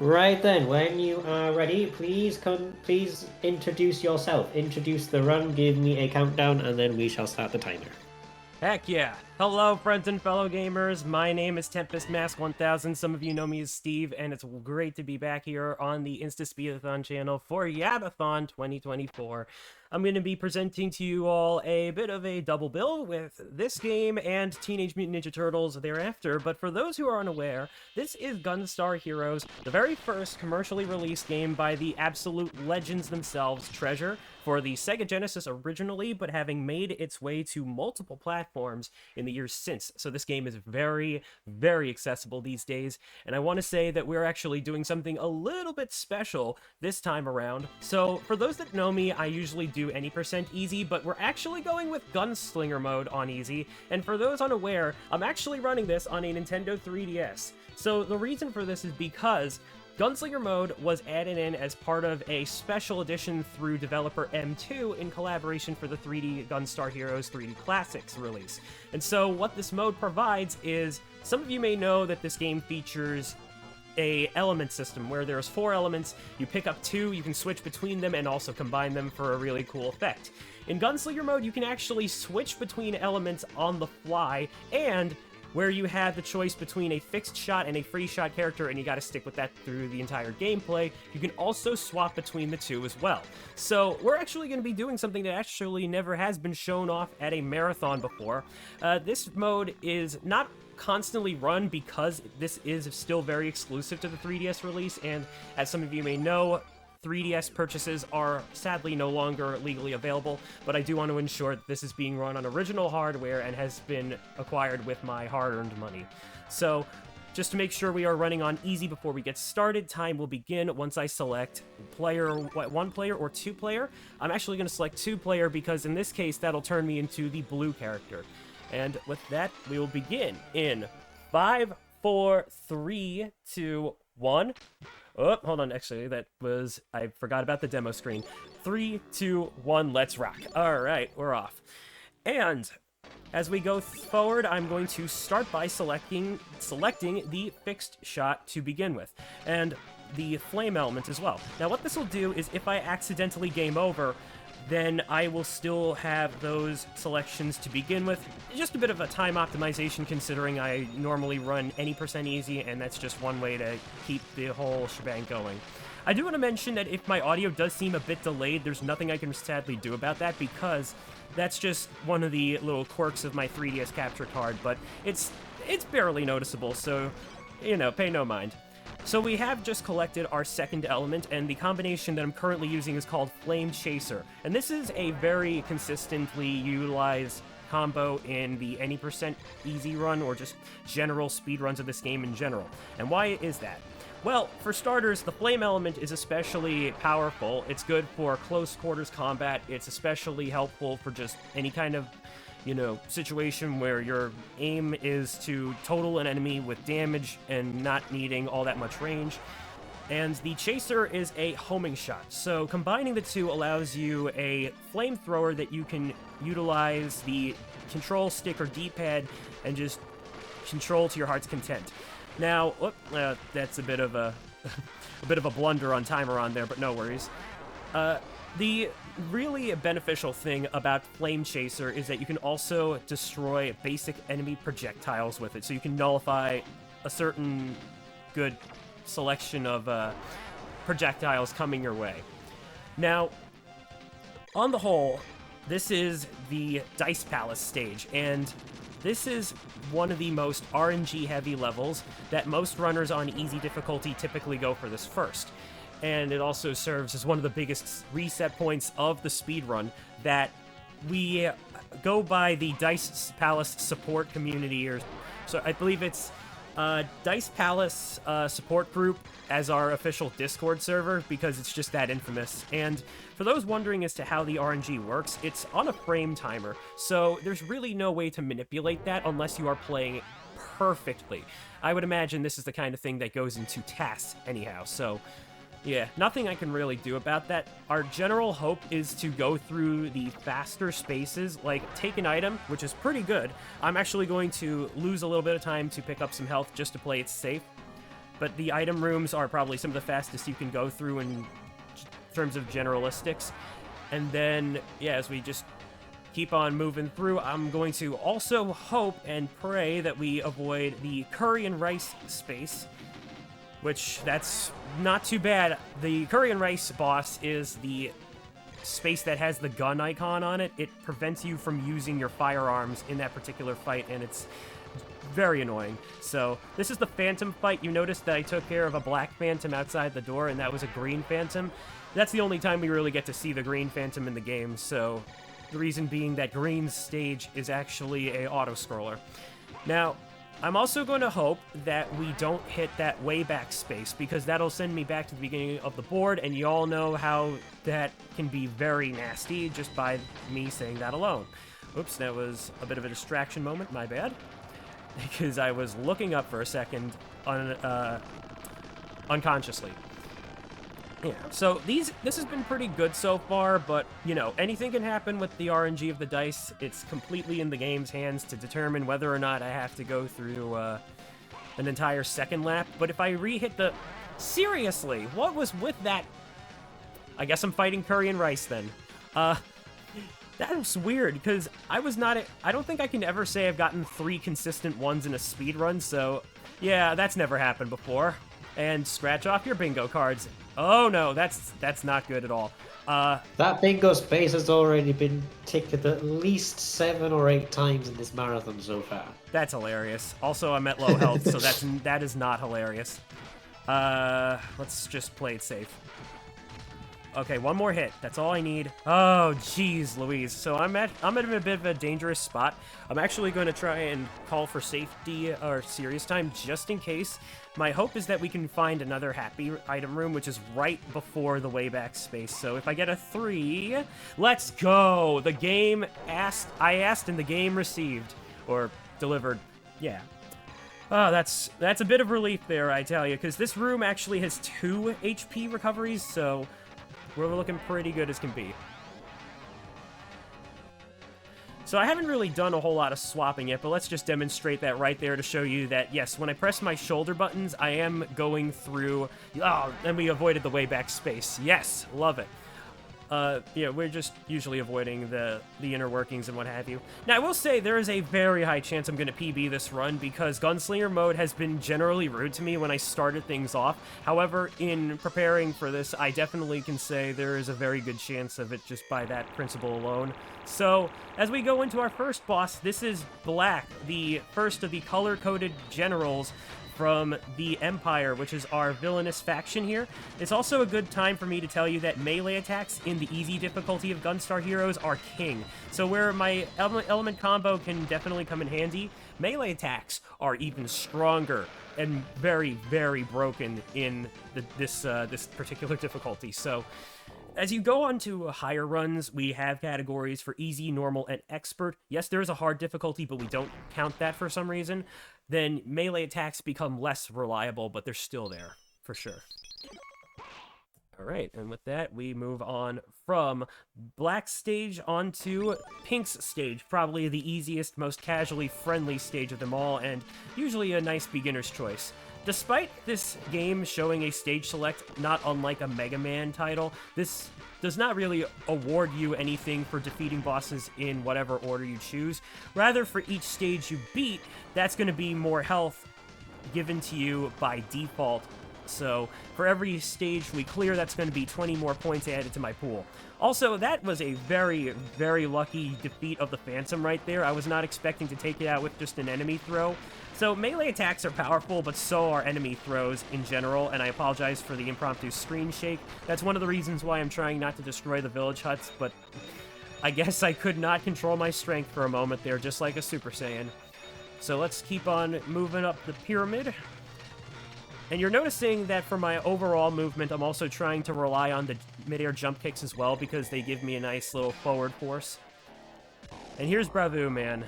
Right then, when you are ready, please introduce yourself. Introduce the run, give me a countdown, and then we shall start the timer. Heck yeah! Hello, friends and fellow gamers. My name is TempestMask1000. Some of you know me as Steve, and it's great to be back here on the InstaSpeedathon channel for Yabathon 2024. I'm going to be presenting to you all a bit of a double bill with this game and Teenage Mutant Ninja Turtles thereafter, but for those who are unaware, this is Gunstar Heroes, the very first commercially released game by the absolute legends themselves, Treasure, for the Sega Genesis originally, but having made its way to multiple platforms in the years since. So this game is very, very accessible these days, and I want to say that we're actually doing something a little bit special this time around. So for those that know me, I usually do any percent easy, but we're actually going with Gunslinger mode on easy, and for those unaware, I'm actually running this on a Nintendo 3DS. So the reason for this is because Gunslinger mode was added in as part of a special edition through developer M2 in collaboration for the 3D Gunstar Heroes 3D Classics release. And so what this mode provides is, some of you may know that this game features a element system where there's 4 elements, you pick up 2, you can switch between them and also combine them for a really cool effect. In Gunslinger mode, you can actually switch between elements on the fly, and where you have the choice between a fixed shot and a free shot character, and you gotta stick with that through the entire gameplay, you can also swap between the two as well. So we're actually gonna be doing something that actually never has been shown off at a marathon before. This mode is not constantly run because this is still very exclusive to the 3DS release, and as some of you may know, 3DS purchases are sadly no longer legally available, but I do want to ensure that this is being run on original hardware and has been acquired with my hard-earned money. So, just to make sure we are running on easy before we get started, time will begin once I select one player or 2 player. I'm actually going to select 2 player because in this case that'll turn me into the blue character. And with that, we will begin in 5, 4, 3, 2, 1. Oh, hold on, actually, I forgot about the demo screen. 3, 2, 1, let's rock. Alright, we're off. And as we go forward, I'm going to start by selecting the fixed shot to begin with, and the flame element as well. Now what this will do is if I accidentally game over, then I will still have those selections to begin with. Just a bit of a time optimization considering I normally run any percent easy, and that's just one way to keep the whole shebang going. I do want to mention that if my audio does seem a bit delayed, there's nothing I can sadly do about that because that's just one of the little quirks of my 3DS capture card, but it's barely noticeable, so, you know, pay no mind. So we have just collected our second element, and the combination that I'm currently using is called Flame Chaser. And this is a very consistently utilized combo in the any percent easy run or just general speed runs of this game in general. And why is that? Well, for starters, the flame element is especially powerful. It's good for close quarters combat. It's especially helpful for just any kind of, you know, situation where your aim is to total an enemy with damage and not needing all that much range. And the Chaser is a homing shot, so combining the two allows you a flamethrower that you can utilize the control stick or D-pad and just control to your heart's content. Now, that's a bit of a blunder on timer on there, but no worries. The really beneficial thing about Flame Chaser is that you can also destroy basic enemy projectiles with it, so you can nullify a certain good selection of projectiles coming your way. Now, on the whole, this is the Dice Palace stage, and this is one of the most RNG-heavy levels that most runners on easy difficulty typically go for this first. And it also serves as one of the biggest reset points of the speedrun that we go by the Dice Palace support community, or so I believe it's Dice Palace support group as our official Discord server, because it's just that infamous. And for those wondering as to how the RNG works, it's on a frame timer, so there's really no way to manipulate that unless you are playing perfectly. I would imagine this is the kind of thing that goes into tasks anyhow, so yeah, nothing I can really do about that. Our general hope is to go through the faster spaces, like take an item, which is pretty good. I'm actually going to lose a little bit of time to pick up some health just to play it safe. but the item rooms are probably some of the fastest you can go through in terms of generalistics. And then, yeah, as we just keep on moving through, I'm going to also hope and pray that we avoid the curry and rice space, which that's not too bad. The curry and rice boss is the space that has the gun icon on it. It prevents you from using your firearms in that particular fight, and it's very annoying. So this is the Phantom fight. You noticed that I took care of a black Phantom outside the door, and that was a green Phantom. That's the only time we really get to see the green Phantom in the game, so the reason being that green stage is actually a auto-scroller. Now, I'm also going to hope that we don't hit that way back space, because that'll send me back to the beginning of the board, and you all know how that can be very nasty just by me saying that alone. Oops, that was a bit of a distraction moment, my bad. Because I was looking up for a second unconsciously. Yeah, so this has been pretty good so far, but, you know, anything can happen with the RNG of the dice. It's completely in the game's hands to determine whether or not I have to go through an entire second lap. But if I re-hit the... Seriously, what was with that? I guess I'm fighting curry and rice then. That was weird, because I don't think I can ever say I've gotten 3 consistent ones in a speed run, so yeah, that's never happened before. And scratch off your bingo cards. Oh no, that's not good at all. That bingo space has already been ticked at least 7 or 8 times in this marathon so far. That's hilarious. Also, I'm at low health, so that is not hilarious. Let's just play it safe. Okay, one more hit. That's all I need. Oh, jeez, Louise. So I'm at a bit of a dangerous spot. I'm actually going to try and call for safety or serious time just in case. My hope is that we can find another happy item room, which is right before the way back space. So if I get a 3, let's go. The game asked, I asked, and the game received or delivered. Yeah. Oh, that's a bit of relief there, I tell you, because this room actually has 2 HP recoveries, so we're looking pretty good as can be. So I haven't really done a whole lot of swapping yet, but let's just demonstrate that right there to show you that, yes, when I press my shoulder buttons, I am going through... Oh, and we avoided the way back space. Yes, love it. Yeah, we're just usually avoiding the inner workings and what have you. Now, I will say there is a very high chance I'm going to PB this run because Gunslinger mode has been generally rude to me when I started things off. However, in preparing for this, I definitely can say there is a very good chance of it just by that principle alone. So, as we go into our first boss, this is Black, the first of the color-coded generals from the Empire, which is our villainous faction here. It's also a good time for me to tell you that melee attacks in the easy difficulty of Gunstar heroes are king. So where my element combo can definitely come in handy, melee attacks are even stronger and very, very broken in this particular difficulty. So as you go on to higher runs, we have categories for easy, normal, and expert. Yes, there is a hard difficulty, but we don't count that for some reason. Then melee attacks become less reliable, but they're still there, for sure. Alright, and with that, we move on from Black's stage onto Pink's stage. Probably the easiest, most casually friendly stage of them all, and usually a nice beginner's choice. Despite this game showing a stage select not unlike a Mega Man title, this does not really award you anything for defeating bosses in whatever order you choose. Rather, for each stage you beat, that's going to be more health given to you by default. So, for every stage we clear, that's going to be 20 more points added to my pool. Also, that was a very, very lucky defeat of the Phantom right there. I was not expecting to take it out with just an enemy throw. So, melee attacks are powerful, but so are enemy throws in general, and I apologize for the impromptu screen shake. That's one of the reasons why I'm trying not to destroy the village huts, but I guess I could not control my strength for a moment there, just like a Super Saiyan. So let's keep on moving up the pyramid. And you're noticing that for my overall movement, I'm also trying to rely on the mid-air jump kicks as well, because they give me a nice little forward force. And here's Bravu, man.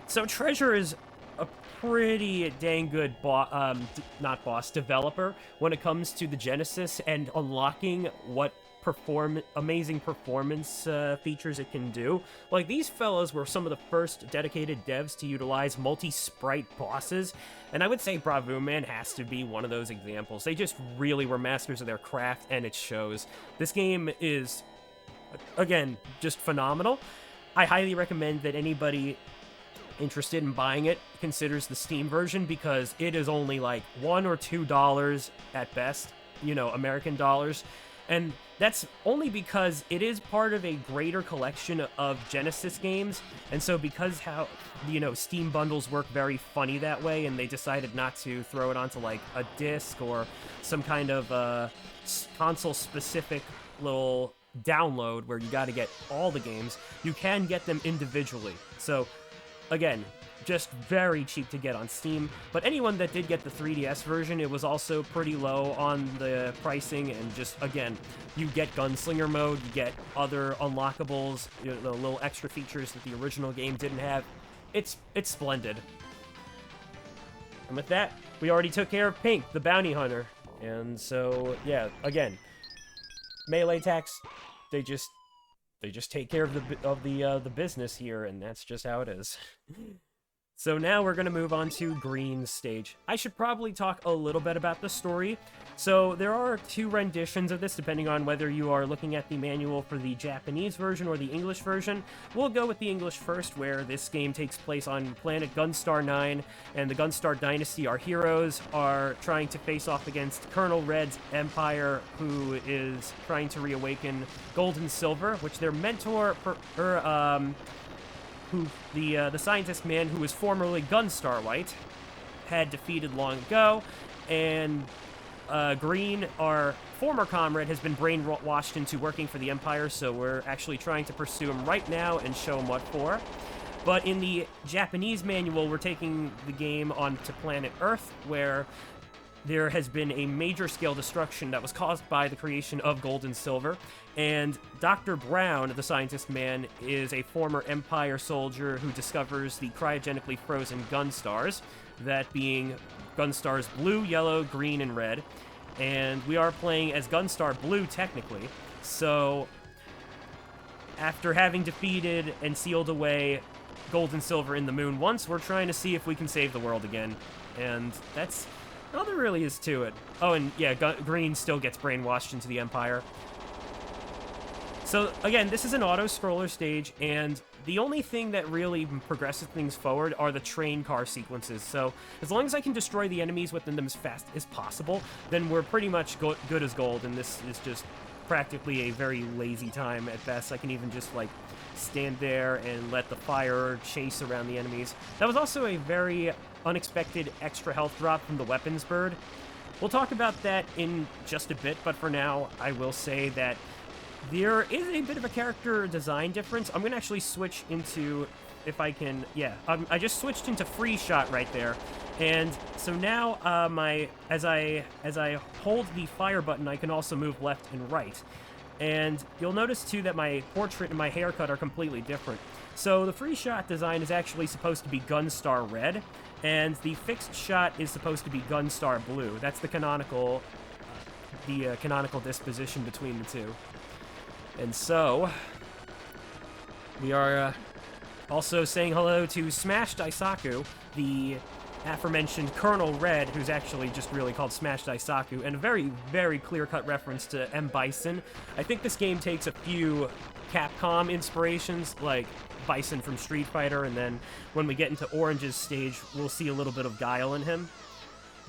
So Treasure is a pretty dang good developer when it comes to the Genesis and unlocking what amazing performance features it can do. Like, these fellas were some of the first dedicated devs to utilize multi-sprite bosses, and I would say Bravo Man has to be one of those examples. They just really were masters of their craft, and it shows. This game is, again, just phenomenal. I highly recommend that anybody interested in buying it considers the Steam version, because it is only like $1 or $2 at best, you know, American dollars. And that's only because it is part of a greater collection of Genesis games, and so because how, you know, Steam bundles work very funny that way, and they decided not to throw it onto like a disc or some kind of console-specific little download where you got to get all the games, you can get them individually. So again, just very cheap to get on Steam. But anyone that did get the 3DS version, it was also pretty low on the pricing, and just, again, you get Gunslinger mode, you get other unlockables, you know, the little extra features that the original game didn't have. It's splendid. And with that, we already took care of Pink, the bounty hunter. And so, yeah, again, melee attacks, they just take care of the business here, and that's just how it is. So now we're going to move on to Green's stage. I should probably talk a little bit about the story. So there are two renditions of this, depending on whether you are looking at the manual for the Japanese version or the English version. We'll go with the English first, where this game takes place on planet Gunstar 9, and the Gunstar Dynasty, our heroes, are trying to face off against Colonel Red's empire, who is trying to reawaken gold and silver, which their mentor, the scientist man who was formerly Gunstar White, had defeated long ago, and Green, our former comrade, has been brainwashed into working for the Empire, so we're actually trying to pursue him right now and show him what for. But in the Japanese manual, we're taking the game onto planet Earth, where there has been a major scale destruction that was caused by the creation of gold and silver, and Dr. Brown, the scientist man, is a former Empire soldier who discovers the cryogenically frozen Gunstars, that being Gunstars blue, yellow, green, and red, and we are playing as Gunstar Blue, technically. So after having defeated and sealed away gold and silver in the moon once, we're trying to see if we can save the world again, and that's all there really is to it. Oh, and yeah, Green still gets brainwashed into the Empire. So again, this is an auto-scroller stage, and the only thing that really progresses things forward are the train car sequences. So as long as I can destroy the enemies within them as fast as possible, then we're pretty much good as gold, and this is just practically a very lazy time at best. I can even just, like, stand there and let the fire chase around the enemies. That was also a very unexpected extra health drop from the weapons bird. We'll talk about that in just a bit, but for now, I will say that there is a bit of a character design difference. I'm going to actually switch into, if I can, yeah, I just switched into free shot right there. And so now, as I hold the fire button, I can also move left and right. And you'll notice, too, that my portrait and my haircut are completely different. So the free shot design is actually supposed to be Gunstar Red, and the fixed shot is supposed to be Gunstar Blue. That's the canonical disposition between the two. And so, we are also saying hello to Smash Daisaku, the aforementioned Colonel Red, who's actually just really called Smash Daisaku, and a very, very clear-cut reference to M. Bison. I think this game takes a few Capcom inspirations, like Bison from Street Fighter, and then when we get into Orange's stage, we'll see a little bit of Guile in him.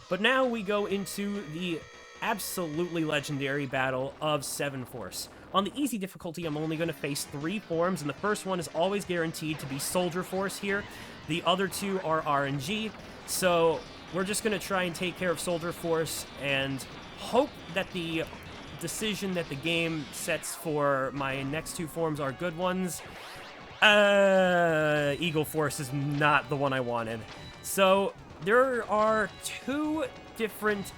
But now we go into the absolutely legendary battle of 7 Force. On the easy difficulty, I'm only going to face 3 forms, and the first one is always guaranteed to be Soldier Force here. The other 2 are RNG, so we're just going to try and take care of Soldier Force and hope that the decision that the game sets for my next 2 forms are good ones. Eagle Force is not the one I wanted. So there are 2 different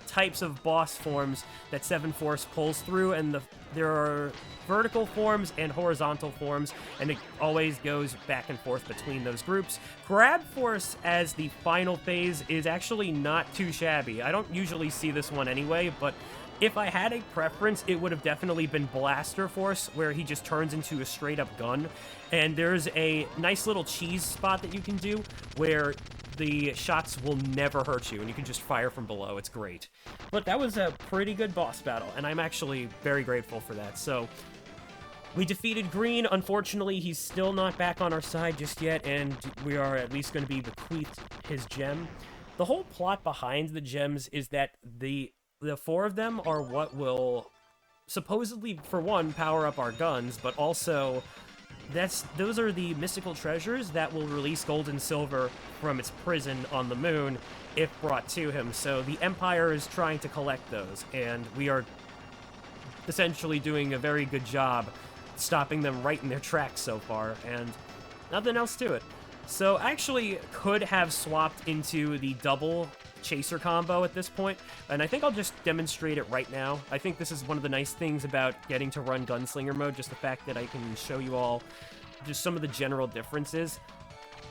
types of boss forms that 7 Force pulls through, and there are vertical forms and horizontal forms, and it always goes back and forth between those groups. Grab Force as the final phase is actually not too shabby. I don't usually see this one anyway, but If I had a preference, it would have definitely been Blaster Force, where he just turns into a straight-up gun. And there's a nice little cheese spot that you can do where the shots will never hurt you, and you can just fire from below. It's great. But that was a pretty good boss battle, and I'm actually very grateful for that. So we defeated Green. Unfortunately, he's still not back on our side just yet, and we are at least going to be bequeathed his gem. The whole plot behind the gems is that the 4 of them are what will supposedly, for one, power up our guns, but also those are the mystical treasures that will release gold and silver from its prison on the moon if brought to him. So the Empire is trying to collect those, and we are essentially doing a very good job stopping them right in their tracks so far, and nothing else to it. So I actually could have swapped into the double chaser combo at this point, and I think I'll just demonstrate it right now. I think this is one of the nice things about getting to run Gunslinger mode, just the fact that I can show you all just some of the general differences.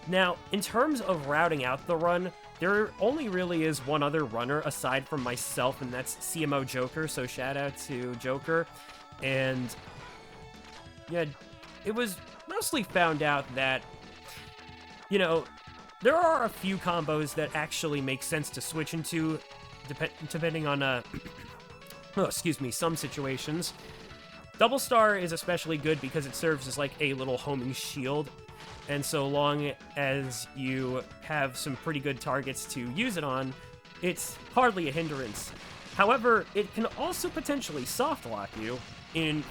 Now, in terms of routing out the run, there only really is one other runner aside from myself, and that's CMO Joker, so shout out to Joker. And yeah, it was mostly found out that, you know, there are a few combos that actually make sense to switch into, depending on, some situations. Double Star is especially good because it serves as like a little homing shield, and so long as you have some pretty good targets to use it on, it's hardly a hindrance. However, it can also potentially soft lock you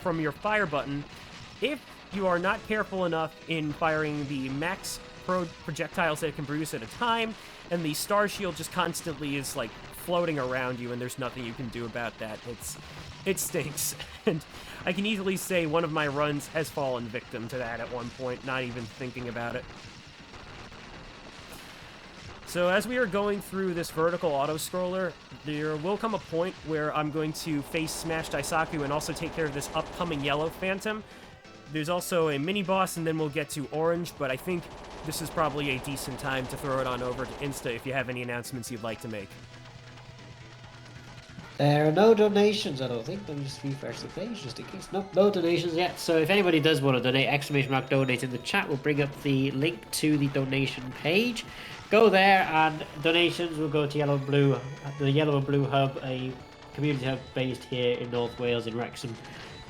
from your fire button if you are not careful enough in firing the max projectiles that it can produce at a time, and the star shield just constantly is like floating around you, and there's nothing you can do about that. It stinks. And I can easily say one of my runs has fallen victim to that at one point, not even thinking about it. So as we are going through this vertical auto-scroller, there will come a point where I'm going to face Smash Daisaku and also take care of this upcoming Yellow Phantom. There's also a mini-boss, and then we'll get to Orange, but I think this is probably a decent time to throw it on over to Insta if you have any announcements you'd like to make. There are no donations, I don't think. Let me just refresh the page just in case. Nope, no donations yet. So if anybody does want to donate, !donate in the chat. We'll bring up the link to the donation page. Go there, and donations will go to the Yellow and Blue Hub, a community hub based here in North Wales in Wrexham.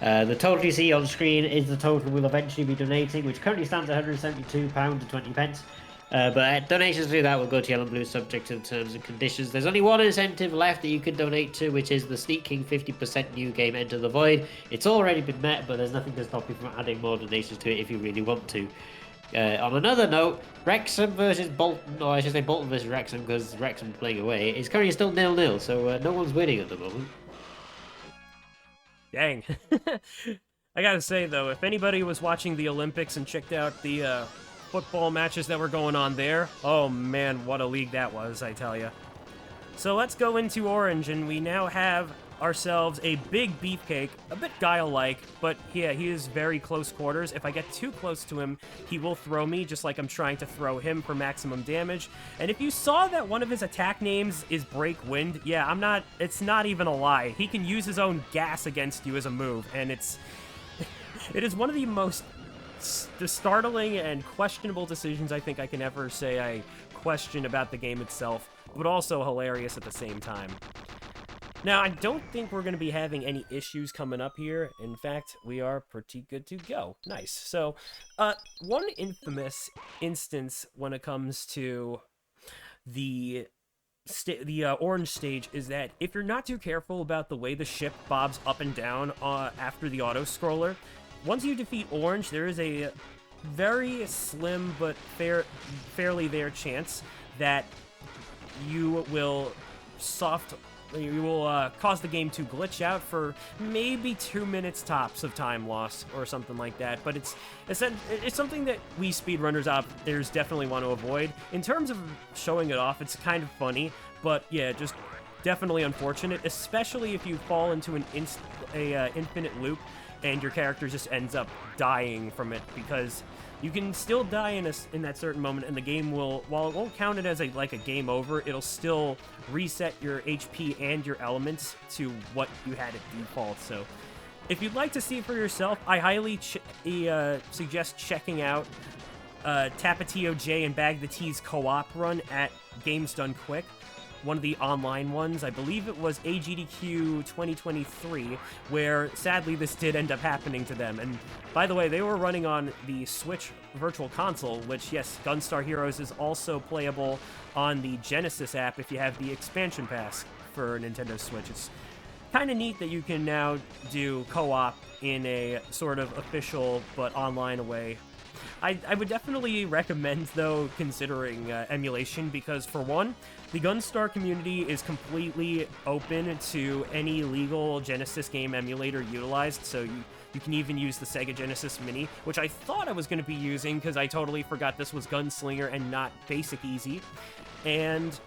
The total you see on screen is the total we'll eventually be donating, which currently stands at £172.20. But donations through that will go to Yellow and Blue, subject to the terms and conditions. There's only one incentive left that you can donate to, which is the Sneak King 50% new game Enter the Void. It's already been met, but there's nothing to stop you from adding more donations to it if you really want to. On another note, Wrexham versus Bolton, or I should say Bolton versus Wrexham, because Wrexham's playing away, is currently still 0-0, so no one's winning at the moment. Dang. I gotta say, though, if anybody was watching the Olympics and checked out the football matches that were going on there, oh man, what a league that was, I tell ya. So let's go into Orange, and we now have ourselves a big beefcake, a bit Guile-like, but yeah, he is very close quarters. If I get too close to him, he will throw me, just like I'm trying to throw him for maximum damage. And if you saw that one of his attack names is Break Wind, yeah, it's not even a lie. He can use his own gas against you as a move, and it is one of the most startling and questionable decisions I think I can ever say I question about the game itself, but also hilarious at the same time. Now, I don't think we're going to be having any issues coming up here. In fact, we are pretty good to go. Nice. So, one infamous instance when it comes to the orange stage is that if you're not too careful about the way the ship bobs up and down after the auto-scroller, once you defeat orange, there is a very slim but fairly there chance that you will cause the game to glitch out for maybe 2 minutes tops of time loss or something like that. But it's something that we speedrunners out there's definitely want to avoid. In terms of showing it off, it's kind of funny, but yeah, just definitely unfortunate, especially if you fall into an infinite loop. and your character just ends up dying from it, because you can still die in that certain moment, and the game will, while it won't count it as a game over, it'll still reset your HP and your elements to what you had at default. So if you'd like to see it for yourself, I highly suggest checking out Tapatio J and Bag the T's co-op run at Games Done Quick, one of the online ones. I believe it was AGDQ 2023, where sadly this did end up happening to them. And by the way, they were running on the Switch Virtual Console, which, yes, Gunstar Heroes is also playable on the Genesis app if you have the expansion pass for Nintendo Switch. It's kind of neat that you can now do co-op in a sort of official but online way. I would definitely recommend, though, considering emulation, because for one, the Gunstar community is completely open to any legal Genesis game emulator utilized, so you can even use the Sega Genesis Mini, which I thought I was going to be using because I totally forgot this was Gunslinger and not Basic Easy. And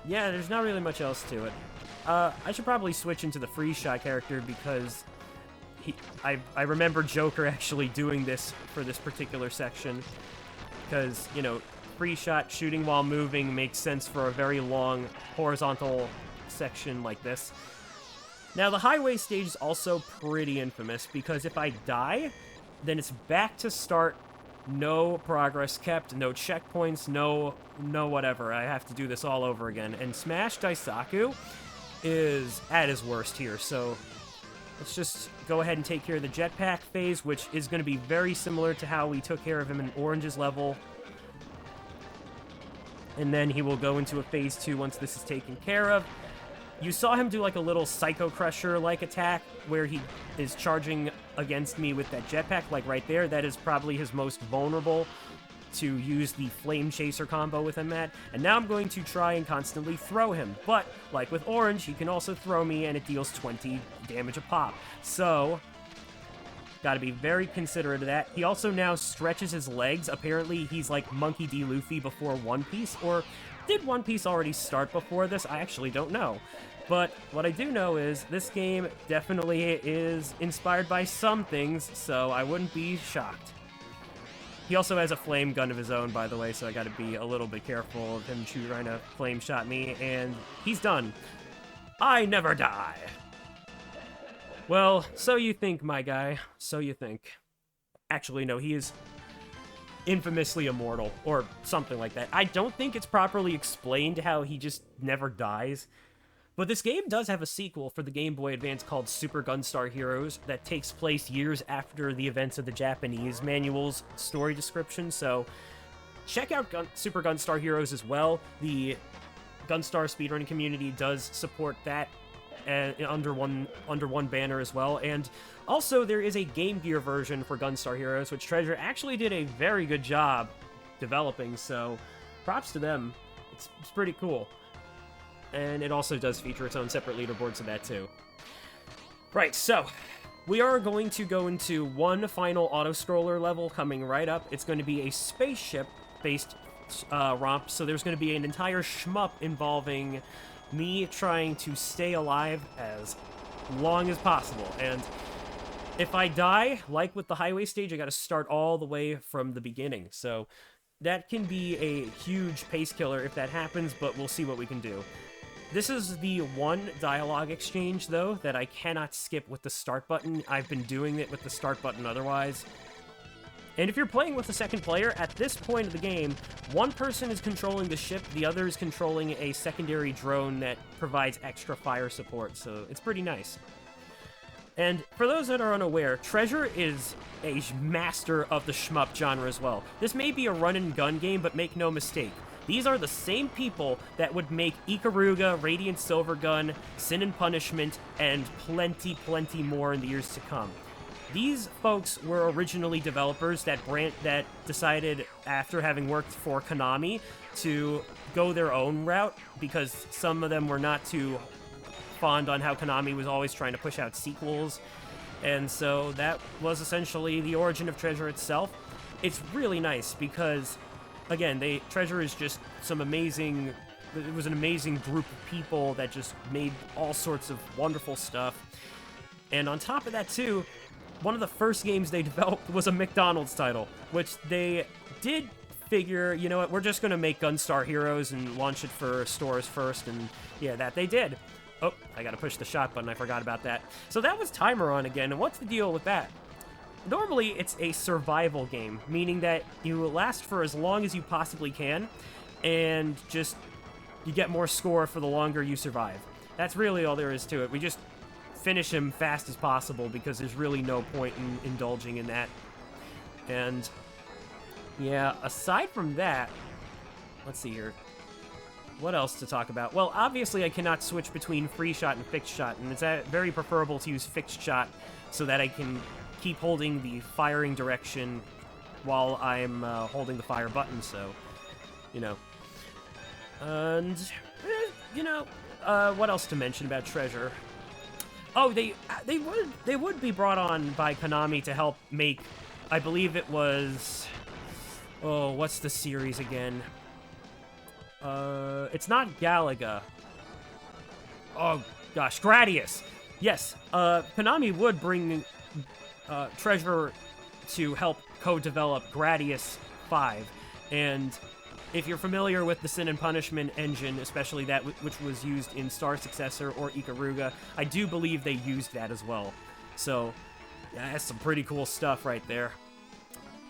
yeah, there's not really much else to it. I should probably switch into the Free Shot character because I remember Joker actually doing this for this particular section, because, you know, free shot shooting while moving makes sense for a very long horizontal section like this. Now, the highway stage is also pretty infamous, because if I die, then it's back to start, no progress kept, no checkpoints, no whatever. I have to do this all over again. And Smash Daisaku is at his worst here, so let's just go ahead and take care of the jetpack phase, which is going to be very similar to how we took care of him in Orange's level. And then he will go into a phase 2 once this is taken care of. You saw him do like a little Psycho Crusher-like attack where he is charging against me with that jetpack, like right there. That is probably his most vulnerable to use the Flame Chaser combo with him at. And now I'm going to try and constantly throw him. But, like with Orange, he can also throw me and it deals 20 damage a pop. So, gotta be very considerate of that. He also now stretches his legs. Apparently, he's like Monkey D. Luffy before One Piece, or did One Piece already start before this? I actually don't know. But what I do know is this game definitely is inspired by some things, so I wouldn't be shocked. He also has a flame gun of his own, by the way, so I gotta be a little bit careful of him trying to flame shot me, and he's done. I never die. Well, so you think, my guy. So you think. Actually, no, he is infamously immortal, or something like that. I don't think it's properly explained how he just never dies. But this game does have a sequel for the Game Boy Advance called Super Gunstar Heroes that takes place years after the events of the Japanese manual's story description, so check out Super Gunstar Heroes as well. The Gunstar speedrunning community does support that under one banner as well, and also there is a Game Gear version for Gunstar Heroes, which Treasure actually did a very good job developing, so props to them. It's pretty cool. And it also does feature its own separate leaderboards of that too. Right, so we are going to go into one final auto-scroller level coming right up. It's going to be a spaceship-based romp, so there's going to be an entire shmup involving me trying to stay alive as long as possible. And if I die, like with the highway stage, I got to start all the way from the beginning. So that can be a huge pace killer if that happens, but we'll see what we can do. This is the one dialogue exchange, though, that I cannot skip with the start button. I've been doing it with the start button otherwise. And if you're playing with a second player, at this point of the game, one person is controlling the ship, the other is controlling a secondary drone that provides extra fire support, so it's pretty nice. And for those that are unaware, Treasure is a master of the shmup genre as well. This may be a run-and-gun game, but make no mistake. These are the same people that would make Ikaruga, Radiant Silvergun, Sin and Punishment, and plenty more in the years to come. These folks were originally developers that decided, after having worked for Konami, to go their own route, because some of them were not too fond on how Konami was always trying to push out sequels, and so that was essentially the origin of Treasure itself. It's really nice because, again, Treasure is just it was an amazing group of people that just made all sorts of wonderful stuff. And on top of that, too, one of the first games they developed was a McDonald's title, which they did figure, you know what, we're just going to make Gunstar Heroes and launch it for stores first, and yeah, that they did. Oh, I gotta push the shot button, I forgot about that. So that was Timer On again, and what's the deal with that? Normally, it's a survival game, meaning that you last for as long as you possibly can, and just, you get more score for the longer you survive. That's really all there is to it. We just finish him fast as possible, because there's really no point in indulging in that. And, yeah, aside from that, let's see here. What else to talk about? Well, obviously I cannot switch between free shot and fixed shot, and it's very preferable to use fixed shot so that I can keep holding the firing direction while I'm holding the fire button, so, you know. And, you know, what else to mention about Treasure? Oh, they would be brought on by Konami to help make, I believe it was, oh, what's the series again? It's not Galaga. Oh, gosh, Gradius. Yes, Konami would bring Treasure to help co-develop Gradius 5. And if you're familiar with the Sin and Punishment engine, especially that which was used in Star Successor or Ikaruga, I do believe they used that as well. So, yeah, that's some pretty cool stuff right there.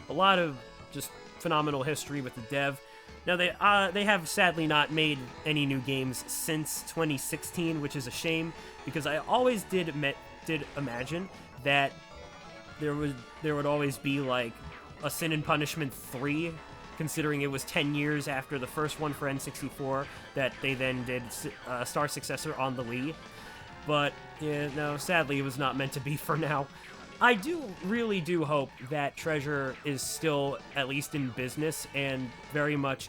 A lot of just phenomenal history with the dev. Now, they have sadly not made any new games since 2016, which is a shame, because I always did imagine that there would always be, like, a Sin and Punishment 3, considering it was 10 years after the first one for N64 that they then did Star Successor on the Wii. But, yeah, no, sadly it was not meant to be for now. I really do hope that Treasure is still at least in business and very much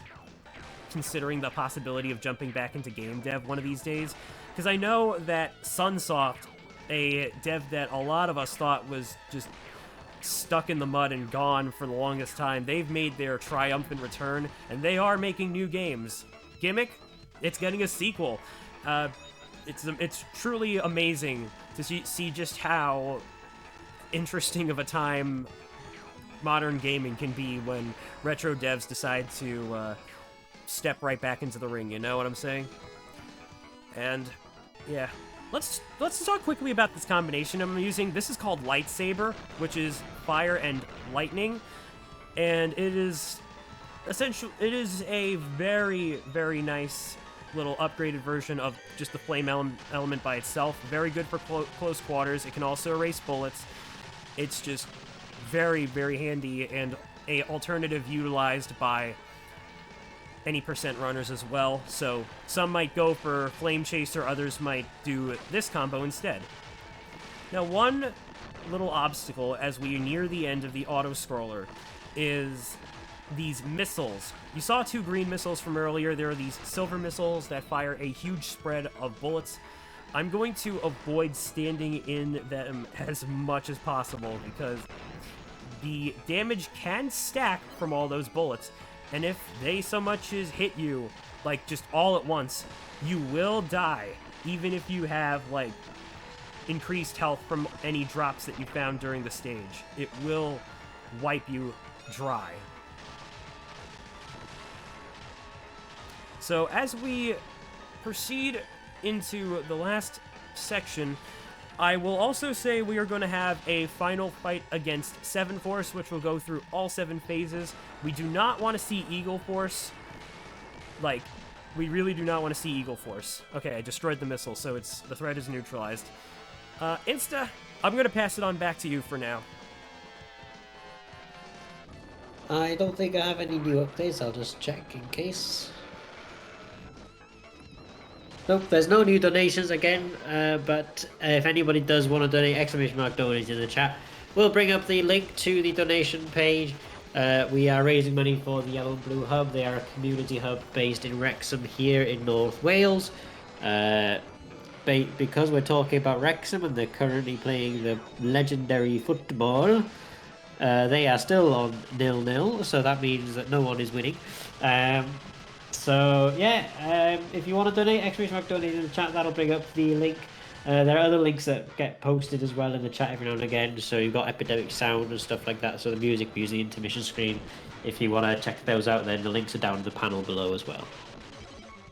considering the possibility of jumping back into game dev one of these days. Because I know that Sunsoft, a dev that a lot of us thought was just stuck in the mud and gone for the longest time, they've made their triumphant return, and they are making new games. Gimmick? It's getting a sequel. It's truly amazing to see just how interesting of a time modern gaming can be when retro devs decide to step right back into the ring, you know what I'm saying? And yeah, let's talk quickly about this combination I'm using. This is called Lightsaber, which is fire and lightning, and it is a very, very nice little upgraded version of just the flame element by itself. Very good for close quarters. It can also erase bullets. It's just very, very handy, and a alternative utilized by any percent runners as well. So some might go for Flame Chaser, others might do this combo instead. Now, one little obstacle as we near the end of the auto-scroller is these missiles. You saw 2 green missiles from earlier. There are these silver missiles that fire a huge spread of bullets. I'm going to avoid standing in them as much as possible because the damage can stack from all those bullets, and if they so much as hit you, like, just all at once, you will die, even if you have, like, increased health from any drops that you found during the stage. It will wipe you dry. So as we proceed into the last section, I will also say we are going to have a final fight against 7 Force, which will go through all 7 phases. We do not want to see Eagle Force. Like, we really do not want to see Eagle Force. Okay, I destroyed the missile, so the threat is neutralized. Insta, I'm going to pass it on back to you for now. I don't think I have any new updates. I'll just check in case. Nope, there's no new donations again, but if anybody does want to donate, exclamation mark donate in the chat. We'll bring up the link to the donation page. We are raising money for the Yellow and Blue Hub. They are a community hub based in Wrexham here in North Wales. Because we're talking about Wrexham and they're currently playing the legendary football, they are still on 0-0, so that means that no one is winning. So yeah, if you want to donate, exclamation mark donate in the chat. That'll bring up the link There are other links that get posted as well in the chat every now and again. So you've got Epidemic Sound and stuff like that. So the music we use the intermission screen. If you want to check those out, then the links are down in the panel below as well.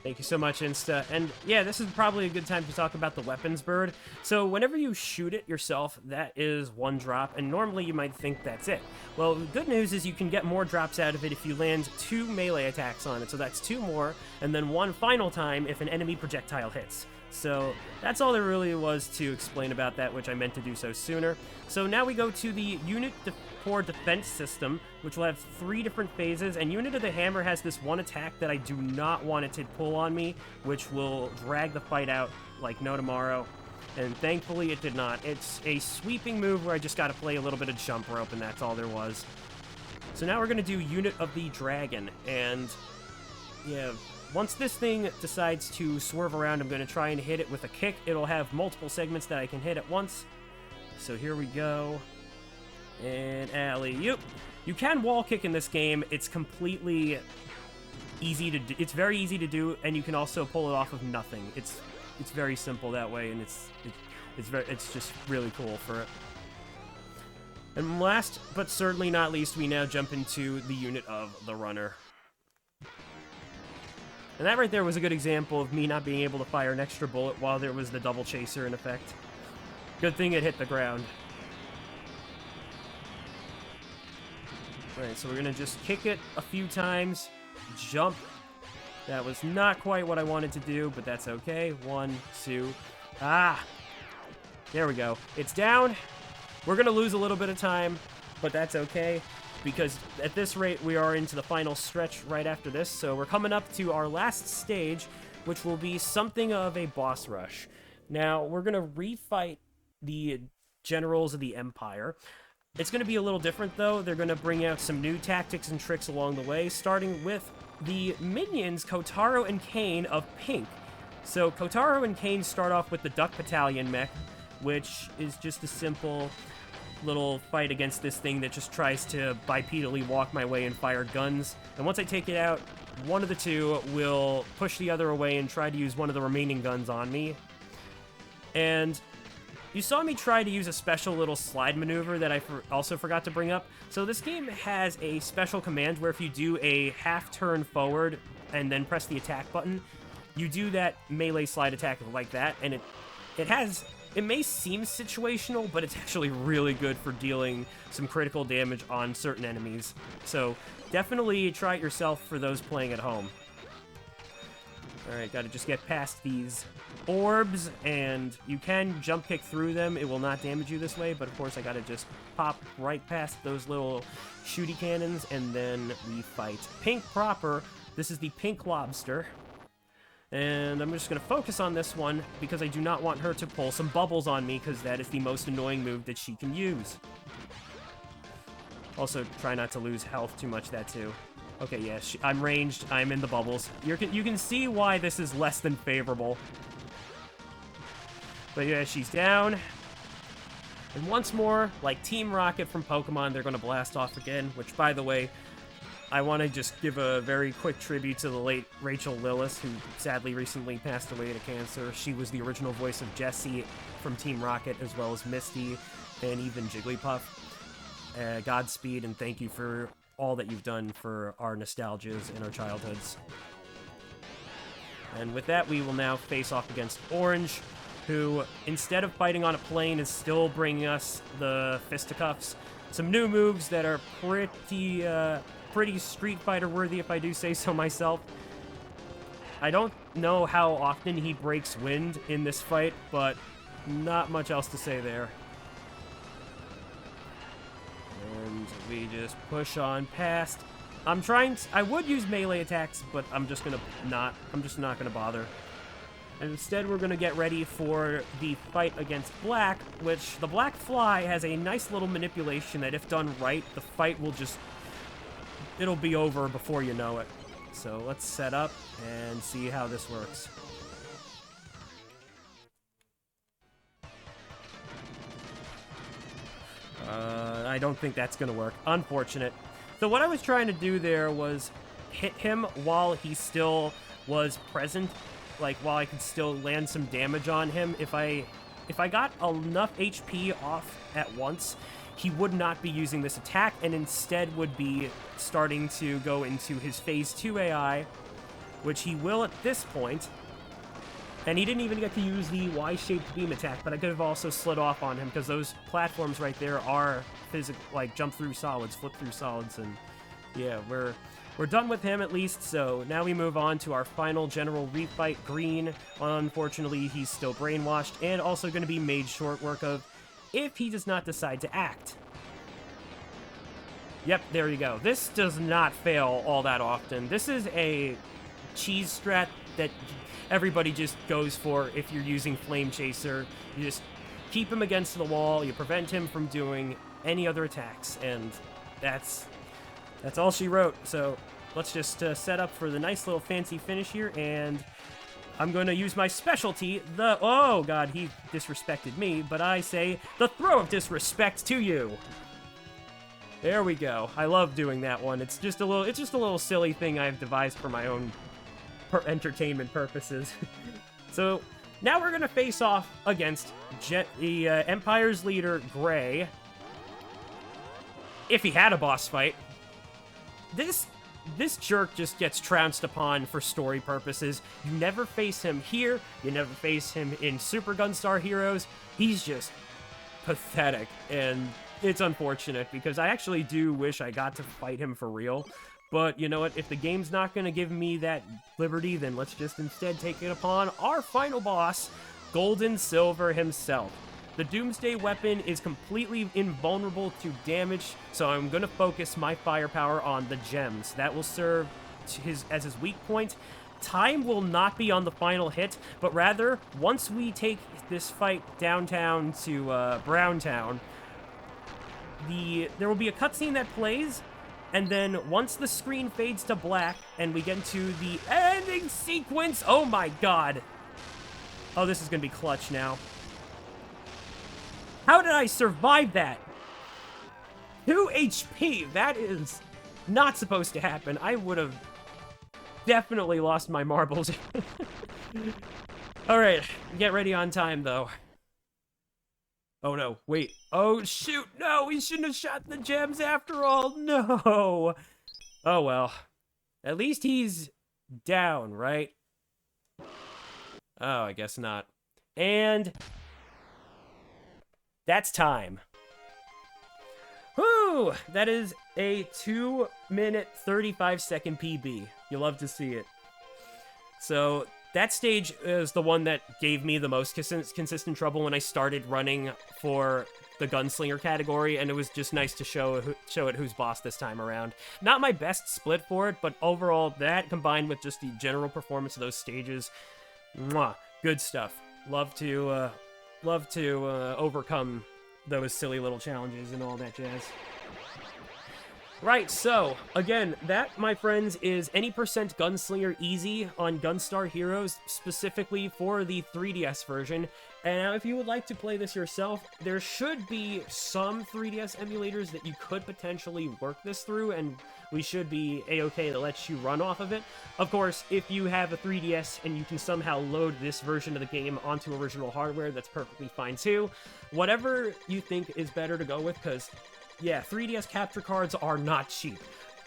Thank you so much, Insta. And yeah, this is probably a good time to talk about the weapons bird. So whenever you shoot it yourself, that is 1 drop, and normally you might think that's it. Well, the good news is you can get more drops out of it if you land 2 melee attacks on it. So that's 2 more, and then 1 final time if an enemy projectile hits. So that's all there really was to explain about that, which I meant to do so sooner. So now we go to the Unit Core Defense system, which will have 3 different phases, and Unit of the Hammer has this one attack that I do not want it to pull on me, which will drag the fight out like no tomorrow, and thankfully it did not. It's a sweeping move where I just got to play a little bit of jump rope, and that's all there was. So now we're going to do Unit of the Dragon, and yeah, once this thing decides to swerve around, I'm going to try and hit it with a kick. It'll have multiple segments that I can hit at once. So here we go. And alley-oop. You can wall kick in this game. It's completely easy to do. It's very easy to do, and you can also pull it off of nothing. It's very simple that way, and it's just really cool for it. And last but certainly not least, we now jump into the Unit of the Runner. And that right there was a good example of me not being able to fire an extra bullet while there was the double chaser in effect. Good thing it hit the ground. Alright, so we're gonna just kick it a few times. Jump. That was not quite what I wanted to do, but that's okay. 1, 2. Ah! There we go. It's down. We're gonna lose a little bit of time, but that's okay, because at this rate, we are into the final stretch right after this, so we're coming up to our last stage, which will be something of a boss rush. Now, we're going to refight the generals of the Empire. It's going to be a little different, though. They're going to bring out some new tactics and tricks along the way, starting with the minions, Kotaro and Kane of Pink. So, Kotaro and Kane start off with the Duck Battalion mech, which is just a simple little fight against this thing that just tries to bipedally walk my way and fire guns. And once I take it out, one of the two will push the other away and try to use one of the remaining guns on me. And you saw me try to use a special little slide maneuver that I also forgot to bring up. So this game has a special command where if you do a half turn forward and then press the attack button, you do that melee slide attack like that, and it may seem situational, but it's actually really good for dealing some critical damage on certain enemies. So definitely try it yourself for those playing at home. Alright, gotta just get past these orbs, and you can jump kick through them. It will not damage you this way, but of course I gotta just pop right past those little shooty cannons, and then we fight Pink proper. This is the Pink Lobster. And I'm just going to focus on this one because I do not want her to pull some bubbles on me, because that is the most annoying move that she can use. Also, try not to lose health too much, that too. Okay, yeah, I'm ranged. I'm in the bubbles. You can see why this is less than favorable. But yeah, she's down. And once more, like Team Rocket from Pokemon, they're going to blast off again, which, by the way, I want to just give a very quick tribute to the late Rachel Lillis, who sadly recently passed away to cancer. She was the original voice of Jessie from Team Rocket, as well as Misty and even Jigglypuff. Godspeed, and thank you for all that you've done for our nostalgias and our childhoods. And with that, we will now face off against Orange, who, instead of fighting on a plane, is still bringing us the fisticuffs. Some new moves that are pretty Street Fighter worthy, if I do say so myself. I don't know how often he breaks wind in this fight, but not much else to say there. And we just push on past. I would use melee attacks, but I'm just not gonna bother. And instead we're gonna get ready for the fight against Black, which the Black Fly has a nice little manipulation that, if done right, the fight will it'll be over before you know it. So let's set up and see how this works. I don't think that's gonna work. Unfortunate. So what I was trying to do there was hit him while he still was present. like, while I could still land some damage on him, if I got enough HP off at once, he would not be using this attack, and instead would be starting to go into his Phase 2 AI, which he will at this point. And he didn't even get to use the Y-shaped beam attack, but I could have also slid off on him, because those platforms right there are like jump through solids, flip through solids, and yeah, we're done with him at least. So now we move on to our final general refight. Green, unfortunately, he's still brainwashed, and also going to be made short work of if he does not decide to act. Yep, there you go. This does not fail all that often. This is a cheese strat that everybody just goes for if you're using Flame Chaser. You just keep him against the wall, you prevent him from doing any other attacks, and that's all she wrote. So let's just set up for the nice little fancy finish here, and I'm going to use my specialty, oh god, he disrespected me, but I say the throw of disrespect to you. There we go. I love doing that one. It's just a little silly thing I've devised for my own entertainment purposes. So now we're gonna face off against the Empire's leader, Gray. If he had a boss fight. This jerk just gets trounced upon for story purposes. You never face him here. You never face him in Super Gunstar Heroes. He's just pathetic, and it's unfortunate because I actually do wish I got to fight him for real. But you know what? If the game's not going to give me that liberty, then let's just instead take it upon our final boss, Golden Silver himself. The Doomsday weapon is completely invulnerable to damage, so I'm going to focus my firepower on the gems. That will serve as his weak point. Time will not be on the final hit, but rather, once we take this fight downtown to Browntown, there will be a cutscene that plays, and then once the screen fades to black and we get into the ending sequence, oh my god. Oh, this is going to be clutch now. How did I survive that? 2 HP, that is not supposed to happen. I would have definitely lost my marbles. Alright, get ready on time though. Oh no, wait. Oh shoot, no, we shouldn't have shot the gems after all, no! Oh well. At least he's down, right? Oh, I guess not. And that's time. Whew! That is a 2-minute, 35-second PB. You love to see it. So that stage is the one that gave me the most consistent trouble when I started running for the Gunslinger category, and it was just nice to show it who's boss this time around. Not my best split for it, but overall, that combined with just the general performance of those stages, mwah, good stuff. Love to overcome those silly little challenges and all that jazz. Right, so, again, that, my friends, is any percent Gunslinger easy on Gunstar Heroes, specifically for the 3DS version. And now, if you would like to play this yourself, there should be some 3DS emulators that you could potentially work this through, and we should be a-okay to let you run off of it. Of course, if you have a 3DS and you can somehow load this version of the game onto original hardware, that's perfectly fine too. Whatever you think is better to go with, because yeah, 3DS capture cards are not cheap.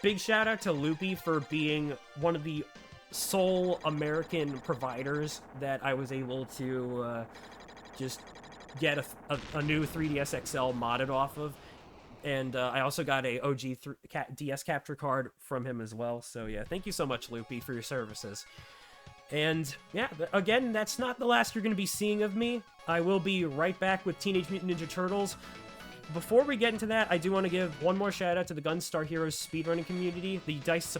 Big shout out to Loopy for being one of the sole American providers that I was able to just get a new 3DS XL modded off of. And I also got a OG DS capture card from him as well. So yeah, thank you so much, Loopy, for your services. And yeah, again, that's not the last you're going to be seeing of me. I will be right back with Teenage Mutant Ninja Turtles. Before we get into that, I do want to give one more shout out to the Gunstar Heroes speedrunning community. The Dice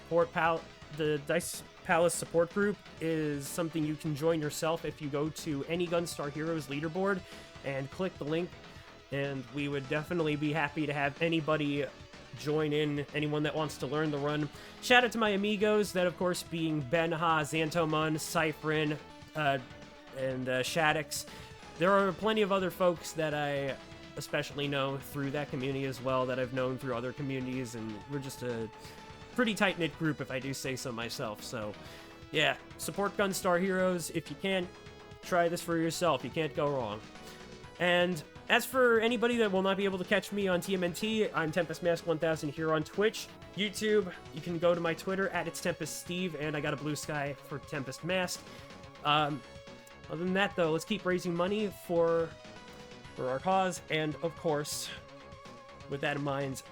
Palace support group is something you can join yourself if you go to any Gunstar Heroes leaderboard and click the link. And we would definitely be happy to have anybody join in, anyone that wants to learn the run. Shout out to my amigos, that of course being Benha, Xantomun, Cyphrin, and Shaddix. There are plenty of other folks that I especially know through that community as well, that I've known through other communities, and we're just a pretty tight-knit group, if I do say so myself. So Yeah, support Gunstar heroes. If you can, try this for yourself. You can't go wrong. And as for anybody that will not be able to catch me on TMNT, I'm TempestMask1000 here on Twitch, YouTube. You can go to my Twitter at @It'sTempestSteve, and I got a blue sky for Tempest Mask. Other than that, though, let's keep raising money for our cause, and of course, with that in mind,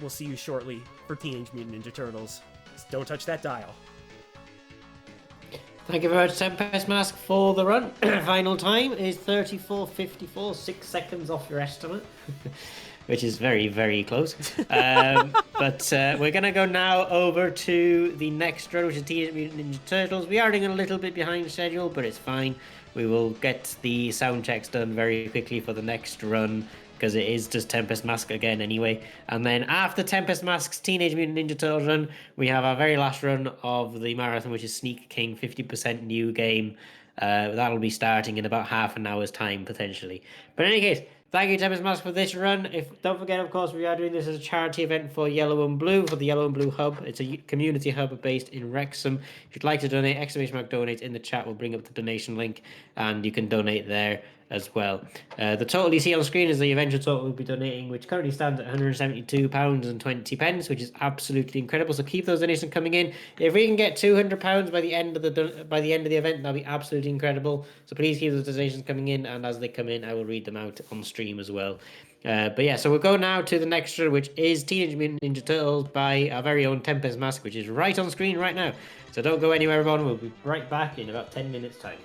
we'll see you shortly for Teenage Mutant Ninja Turtles. Just don't touch that dial. Thank you very much, Tempest Mask, for the run. Final time is 34:54, 6 seconds off your estimate, which is very, very close. But we're going to go now over to the next run, which is Teenage Mutant Ninja Turtles. We are running a little bit behind schedule, but it's fine. We will get the sound checks done very quickly for the next run, because it is just Tempest Mask again anyway. And then after Tempest Mask's Teenage Mutant Ninja Turtles run, we have our very last run of the marathon, which is Sneak King, 50% new game. That'll be starting in about half an hour's time, potentially. But in any case, thank you, Tempest Mask, for this run. Don't forget, of course, we are doing this as a charity event for Yellow and Blue, for the Yellow and Blue Hub. It's a community hub based in Wrexham. If you'd like to donate, ! donate in the chat. We'll bring up the donation link, and you can donate there as well. The total you see on screen is the eventual total we'll be donating, which currently stands at £172.20, which is absolutely incredible. So keep those donations coming in. If we can get £200 by the end of the event, that'll be absolutely incredible. So please keep those donations coming in, and as they come in, I will read them out on stream as well. But yeah, so we'll go now to the next one, which is Teenage Mutant Ninja Turtles by our very own Tempest Mask, which is right on screen right now. So don't go anywhere, everyone. We'll be right back in about 10 minutes' time.